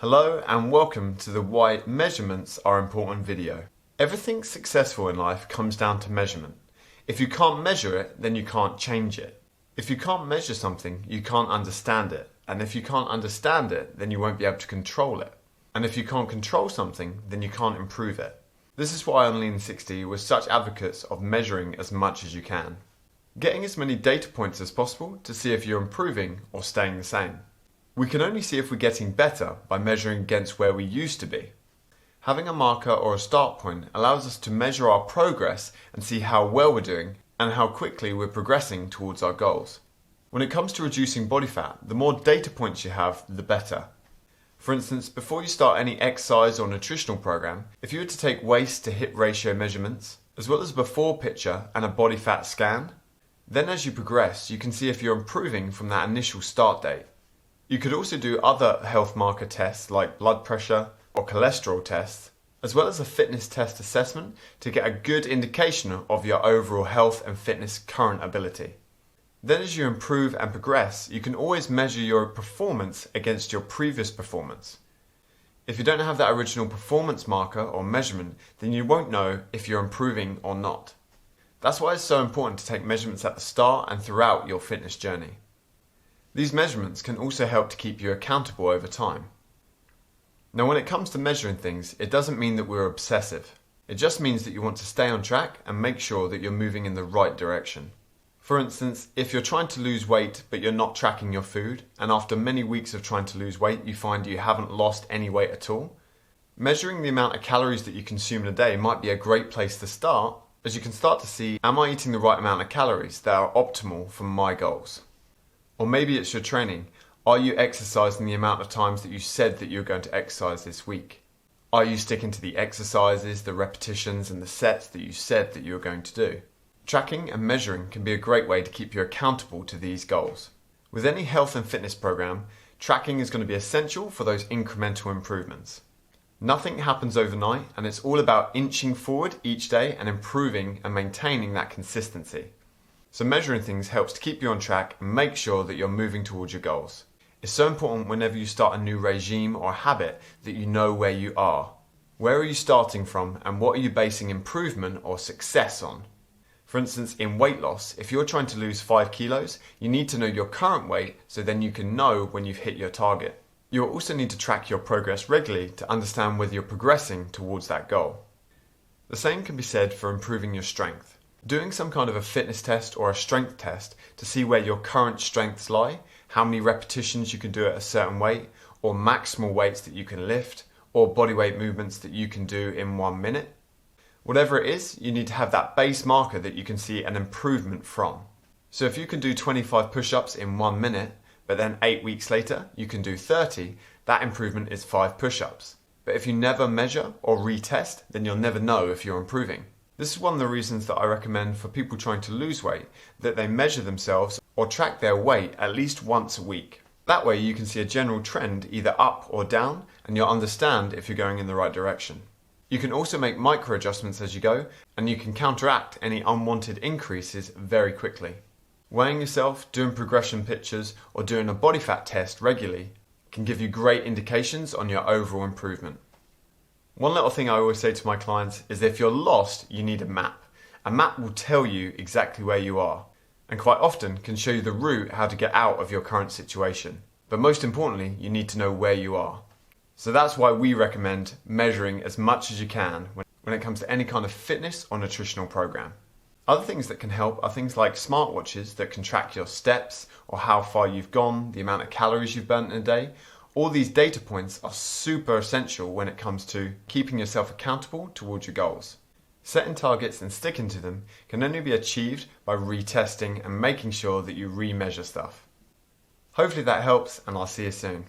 Hello and welcome to the Why Measurements Are Important video. Everything successful in life comes down to measurement. If you can't measure it, then you can't change it. If you can't measure something, you can't understand it. And if you can't understand it, then you won't be able to control it. And if you can't control something, then you can't improve it. This is why on Lean 60 we're such advocates of measuring as much as you can. Getting as many data points as possible to see if you're improving or staying the same. We can only see if we're getting better by measuring against where we used to be. Having a marker or a start point allows us to measure our progress and see how well we're doing and how quickly we're progressing towards our goals. When it comes to reducing body fat, the more data points you have, the better. For instance, before you start any exercise or nutritional program, if you were to take waist to hip ratio measurements, as well as a before picture and a body fat scan, then as you progress, you can see if you're improving from that initial start date. You could also do other health marker tests like blood pressure or cholesterol tests, as well as a fitness test assessment to get a good indication of your overall health and fitness current ability. Then as you improve and progress, you can always measure your performance against your previous performance. If you don't have that original performance marker or measurement, then you won't know if you're improving or not. That's why it's so important to take measurements at the start and throughout your fitness journey. These measurements can also help to keep you accountable over time. Now, when it comes to measuring things, it doesn't mean that we're obsessive. It just means that you want to stay on track and make sure that you're moving in the right direction. For instance, if you're trying to lose weight but you're not tracking your food, and after many weeks of trying to lose weight you find you haven't lost any weight at all, measuring the amount of calories that you consume in a day might be a great place to start, as you can start to see, am I eating the right amount of calories that are optimal for my goals? Or maybe it's your training. Are you exercising the amount of times that you said that you're going to exercise this week? Are you sticking to the exercises, the repetitions and the sets that you said that you were going to do? Tracking and measuring can be a great way to keep you accountable to these goals. With any health and fitness program, tracking is going to be essential for those incremental improvements. Nothing happens overnight, and it's all about inching forward each day and improving and maintaining that consistency. So measuring things helps to keep you on track and make sure that you're moving towards your goals. It's so important whenever you start a new regime or habit that you know where you are. Where are you starting from and what are you basing improvement or success on? For instance, in weight loss, if you're trying to lose 5 kilos, you need to know your current weight so then you can know when you've hit your target. You'll also need to track your progress regularly to understand whether you're progressing towards that goal. The same can be said for improving your strength. Doing some kind of a fitness test or a strength test to see where your current strengths lie, how many repetitions you can do at a certain weight, or maximal weights that you can lift, or bodyweight movements that you can do in 1 minute. Whatever it is, you need to have that base marker that you can see an improvement from. So if you can do 25 push-ups in 1 minute, but then 8 weeks later you can do 30, that improvement is 5 push-ups. But if you never measure or retest, then you'll never know if you're improving. This is one of the reasons that I recommend for people trying to lose weight that they measure themselves or track their weight at least once a week. That way you can see a general trend either up or down and you'll understand if you're going in the right direction. You can also make micro adjustments as you go and you can counteract any unwanted increases very quickly. Weighing yourself, doing progression pictures or doing a body fat test regularly can give you great indications on your overall improvement. One little thing I always say to my clients is if you're lost, you need a map. A map will tell you exactly where you are and quite often can show you the route how to get out of your current situation. But most importantly, you need to know where you are. So that's why we recommend measuring as much as you can when it comes to any kind of fitness or nutritional program. Other things that can help are things like smartwatches that can track your steps or how far you've gone, the amount of calories you've burnt in a day. All these data points are super essential when it comes to keeping yourself accountable towards your goals. Setting targets and sticking to them can only be achieved by retesting and making sure that you re-measure stuff. Hopefully that helps and I'll see you soon.